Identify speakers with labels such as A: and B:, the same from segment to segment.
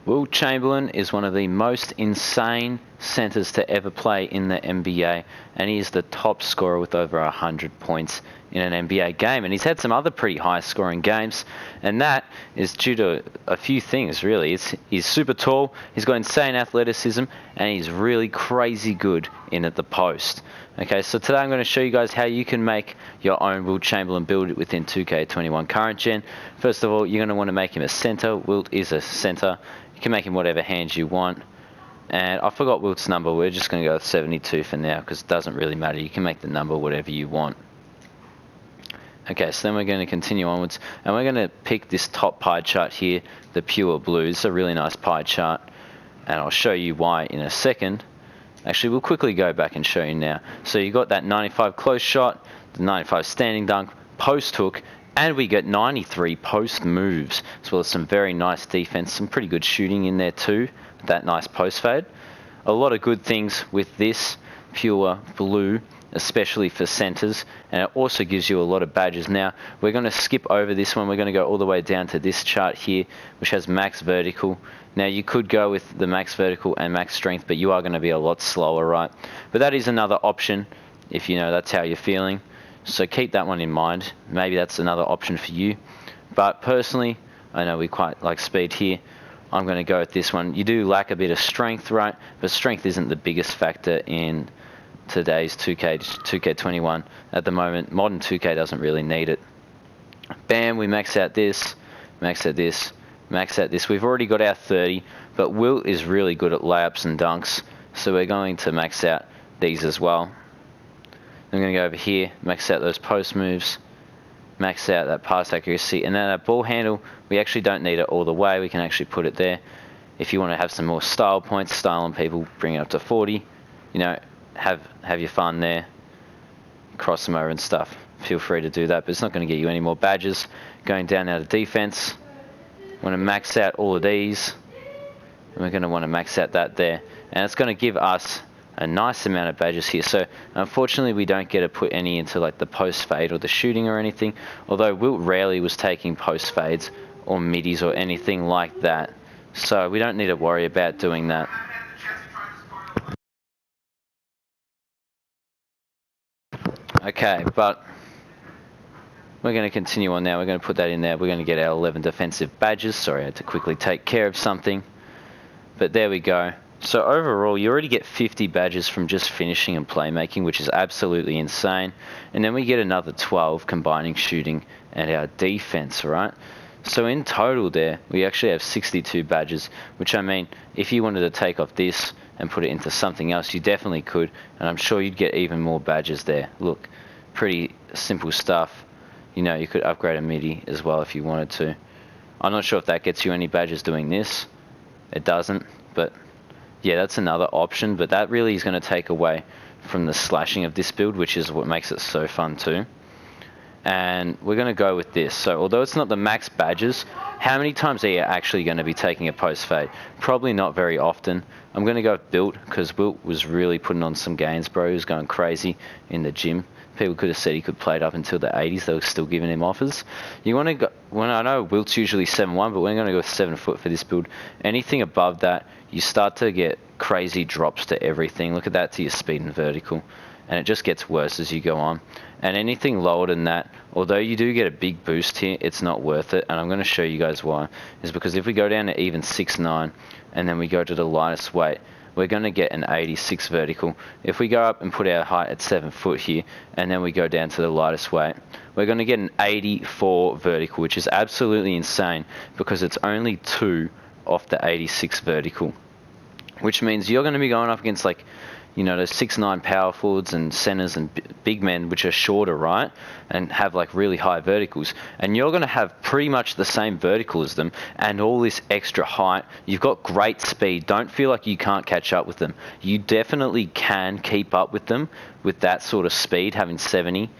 A: Wilt Chamberlain is one of the most insane centers to ever play in the NBA, and he is the top scorer with over 100 points in an NBA game. And he's had some other pretty high scoring games, and that is due to a few things, really. He's super tall, he's got insane athleticism, and he's really crazy good in at the post. Okay, so today I'm going to show you guys how you can make your own Wilt Chamberlain build within 2K21 current gen. First of all, you're going to want to make him a center. Wilt is a center. You can make him whatever hands you want. And I forgot Wilt's number. We're just going to go with 72 for now because it doesn't really matter. You can make the number whatever you want. Okay, so then we're going to continue onwards. And we're going to pick this top pie chart here, the pure blue. It's a really nice pie chart. And I'll show you why in a second. Actually, we'll quickly go back and show you now. So you got that 95 close shot, the 95 standing dunk, post hook, and we get 93 post moves, as well as some very nice defense, some pretty good shooting in there too, that nice post fade. A lot of good things with this pure blue, especially for centers, and it also gives you a lot of badges. Now, we're going to skip over this one. We're going to go all the way down to this chart here, which has max vertical. Now, you could go with the max vertical and max strength, but you are going to be a lot slower, right? But that is another option if you know that's how you're feeling. So keep that one in mind. Maybe that's another option for you. But personally, I know we quite like speed here. I'm going to go with this one. You do lack a bit of strength, right? But strength isn't the biggest factor in today's 2K21 at the moment. Modern 2K doesn't really need it. Bam, we max out this, max out this, max out this. We've already got our 30, but Wilt is really good at layups and dunks, so we're going to max out these as well. I'm going to go over here, max out those post moves, max out that pass accuracy, and then that ball handle, we actually don't need it all the way. We can actually put it there. If you want to have some more style points, style on people, bring it up to 40, you know, have your fun there, cross them over and stuff. Feel free to do that, but it's not going to get you any more badges. Going down now to defense, want to max out all of these, and we're going to want to max out that there, and it's going to give us a nice amount of badges here. So unfortunately we don't get to put any into like the post fade or the shooting or anything, although Wilt rarely was taking post fades or middies or anything like that, so we don't need to worry about doing that. Okay, but we're going to continue on now. We're going to put that in there. We're going to get our 11 defensive badges. Sorry, I had to quickly take care of something. But there we go. So overall, you already get 50 badges from just finishing and playmaking, which is absolutely insane. And then we get another 12 combining shooting and our defense, right? So in total there, we actually have 62 badges, which I mean, if you wanted to take off this and put it into something else, you definitely could, and I'm sure you'd get even more badges there. Look, pretty simple stuff. You know, you could upgrade a midi as well if you wanted to. I'm not sure if that gets you any badges doing this. It doesn't, but yeah, that's another option, but that really is going to take away from the slashing of this build, which is what makes it so fun too. And we're going to go with this. So although it's not the max badges, how many times are you actually going to be taking a post fade? Probably not very often. I'm going to go with Wilt because Wilt was really putting on some gains, bro. He was going crazy in the gym. People could have said he could play it up until the 80s. They were still giving him offers. You want to go, well, I know Wilt's usually 7'1", but we're going to go with 7 foot for this build. Anything above that, you start to get crazy drops to everything. Look at that to your speed and vertical. And it just gets worse as you go on. And anything lower than that, although you do get a big boost here, it's not worth it. And I'm going to show you guys why. Is because if we go down to even 6'9", and then we go to the lightest weight, we're going to get an 86 vertical. If we go up and put our height at 7 foot here, and then we go down to the lightest weight, we're going to get an 84 vertical, which is absolutely insane because it's only 2 off the 86 vertical. Which means you're going to be going up against, like, you know, those 6'9" power forwards and centers and big men, which are shorter, right? And have like really high verticals. And you're going to have pretty much the same vertical as them and all this extra height. You've got great speed. Don't feel like you can't catch up with them. You definitely can keep up with them with that sort of speed. Having 70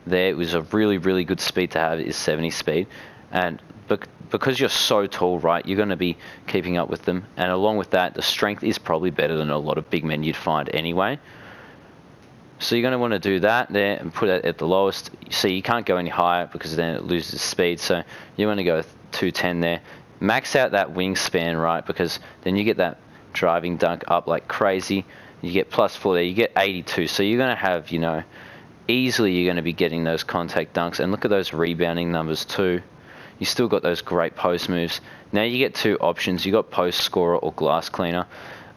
A: there, it was a really, really good speed to have, is 70 speed. And because you're so tall, right, you're going to be keeping up with them. And along with that, the strength is probably better than a lot of big men you'd find anyway. So you're going to want to do that there and put it at the lowest. So you can't go any higher because then it loses speed. So you want to go with 210 there. Max out that wingspan, right? Because then you get that driving dunk up like crazy. You get +4 there. You get 82. So you're going to have, you know, easily you're going to be getting those contact dunks. And look at those rebounding numbers too. You still got those great post moves. Now you get two options. You got post scorer or glass cleaner.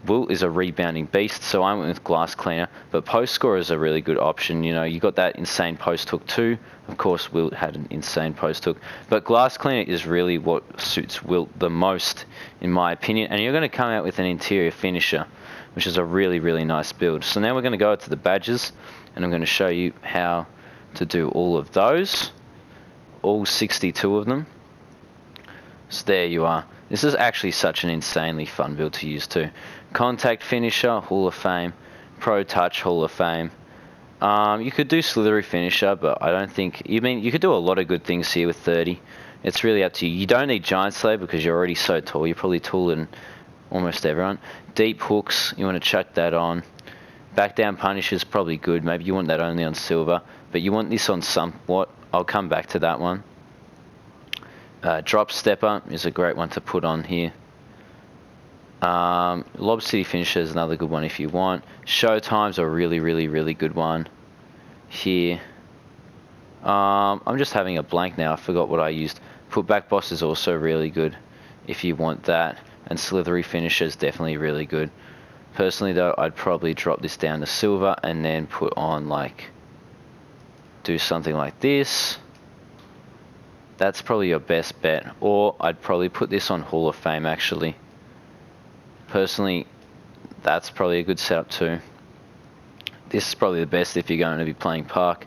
A: Wilt is a rebounding beast, so I went with glass cleaner. But post scorer is a really good option. You know, you got that insane post hook too. Of course, Wilt had an insane post hook. But glass cleaner is really what suits Wilt the most, in my opinion. And you're going to come out with an interior finisher, which is a really, really nice build. So now we're going to go to the badges, and I'm going to show you how to do all of those. All 62 of them. So there you are. This is actually such an insanely fun build to use too. Contact finisher, Hall of Fame. Pro touch, Hall of Fame. You could do slithery finisher, but I don't think... you could do a lot of good things here with 30. It's really up to you. You don't need Giant Slayer because you're already so tall. You're probably taller than almost everyone. Deep hooks, you want to chuck that on. Back down punish is probably good. Maybe you want that only on silver, but you want this on somewhat. I'll come back to that one. Drop stepper is a great one to put on here. Lob City finisher is another good one if you want. Showtime's a really, really, really good one here. I'm just having a blank now. I forgot what I used. Put back boss is also really good if you want that. And slithery finisher is definitely really good. Personally though, I'd probably drop this down to silver and then put on like, do something like this. That's probably your best bet. Or I'd probably put this on Hall of Fame actually. Personally, that's probably a good setup too. This is probably the best if you're going to be playing Park.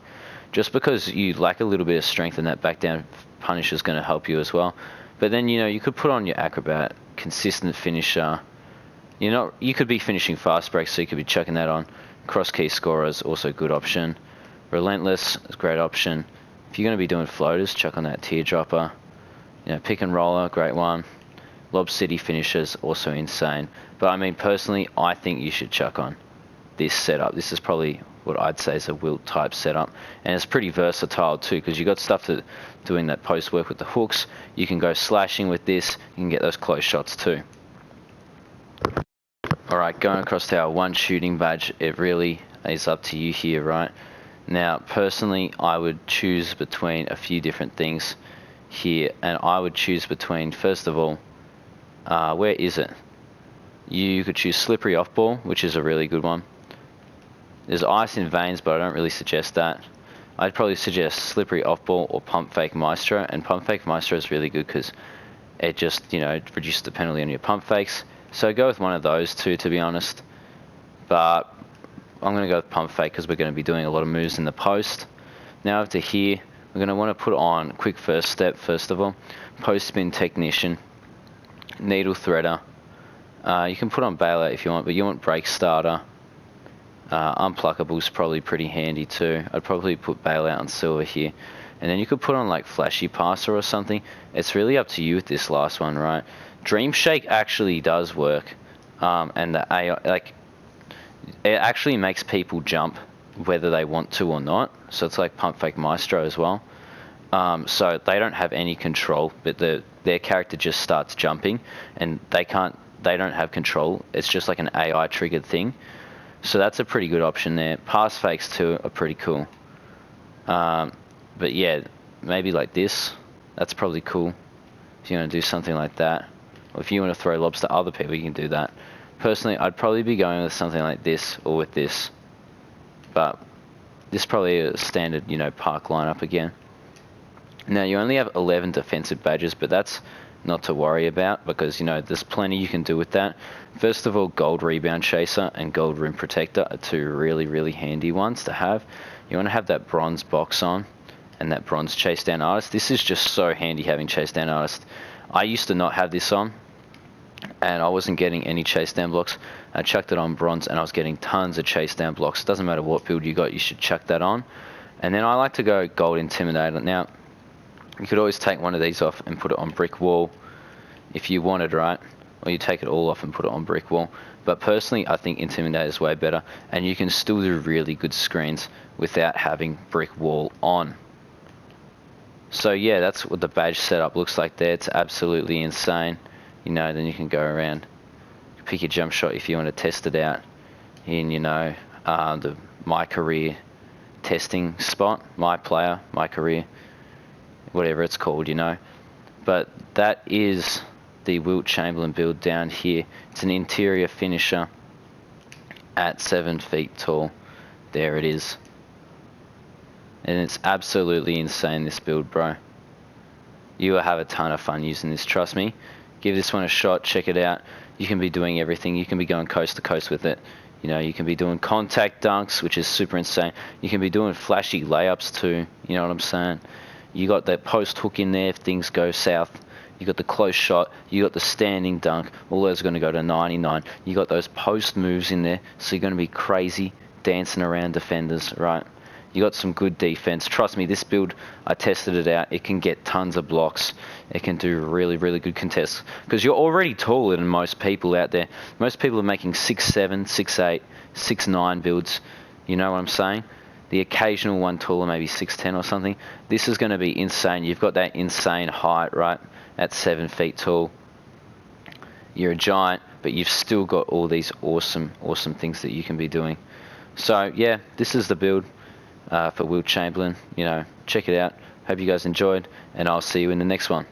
A: Just because you lack a little bit of strength, and that back down punish is going to help you as well. But then, you know, you could put on your Acrobat, consistent finisher. You could be finishing fast breaks, so you could be chucking that on. Cross key scorer is also a good option. Relentless is a great option. If you're going to be doing floaters, chuck on that teardropper. You know, pick and roller, great one. Lob City finishers, also insane. But I mean, personally, I think you should chuck on this setup. This is probably what I'd say is a Wilt type setup. And it's pretty versatile too, because you got stuff to doing that post work with the hooks. You can go slashing with this. You can get those close shots too. Alright, going across to our one shooting badge, it really is up to you here, right? Now, personally, I would choose between a few different things here. And I would choose between, first of all, where is it? You could choose slippery off ball, which is a really good one. There's ice in veins, but I don't really suggest that. I'd probably suggest slippery off ball or pump fake maestro, and pump fake maestro is really good because it just, you know, reduces the penalty on your pump fakes. So go with one of those two, to be honest. But I'm going to go with pump fake because we're going to be doing a lot of moves in the post. Now over to here, we're going to want to put on quick first step first of all, post spin technician, needle threader. You can put on bailout if you want, but you want break starter. Unpluckable is probably pretty handy too. I'd probably put bailout on silver here. And then you could put on like flashy passer or something. It's really up to you with this last one, right? Dream Shake actually does work. And the AI, like, it actually makes people jump whether they want to or not. So it's like Pump Fake Maestro as well. So they don't have any control, but their character just starts jumping and they don't have control. It's just like an AI triggered thing. So that's a pretty good option there. Pass fakes too are pretty cool. But yeah, maybe like this. That's probably cool. If you're going to do something like that. Or if you want to throw lobs to other people, you can do that. Personally, I'd probably be going with something like this or with this. But this is probably a standard, you know, Park lineup again. Now, you only have 11 defensive badges, but that's not to worry about because, you know, there's plenty you can do with that. First of all, Gold Rebound Chaser and Gold Rim Protector are two really, really handy ones to have. You want to have that Bronze Box on and that Bronze Chase Down Artist. This is just so handy having Chase Down Artist. I used to not have this on and I wasn't getting any Chase Down blocks. I chucked it on Bronze and I was getting tons of Chase Down blocks. Doesn't matter what build you got, you should chuck that on. And then I like to go Gold Intimidator. Now, you could always take one of these off and put it on Brick Wall if you wanted, right? Or you take it all off and put it on Brick Wall. But personally, I think Intimidator is way better. And you can still do really good screens without having Brick Wall on. So yeah, that's what the badge setup looks like there. It's absolutely insane. You know, then you can go around, pick your jump shot if you want to test it out in, you know, the My Career testing spot, My Player, My Career, whatever it's called, you know. But that is the Wilt Chamberlain build down here. It's an interior finisher at 7 feet tall. There it is. And it's absolutely insane, this build, bro. You will have a ton of fun using this, trust me. Give this one a shot, check it out. You can be doing everything. You can be going coast to coast with it. You know, you can be doing contact dunks, which is super insane. You can be doing flashy layups too, you know what I'm saying? You got that post hook in there if things go south. You got the close shot. You got the standing dunk. All those are going to go to 99. You got those post moves in there, so you're going to be crazy dancing around defenders, right? You got some good defense. Trust me, this build, I tested it out. It can get tons of blocks. It can do really, really good contests. Because you're already taller than most people out there. Most people are making 6'7", 6'8", 6'9 builds. You know what I'm saying? The occasional one taller, maybe 6'10 or something. This is going to be insane. You've got that insane height, right? At 7 feet tall. You're a giant, but you've still got all these awesome, awesome things that you can be doing. So, yeah, this is the build. For Wilt Chamberlain, you know, check it out. Hope you guys enjoyed, and I'll see you in the next one.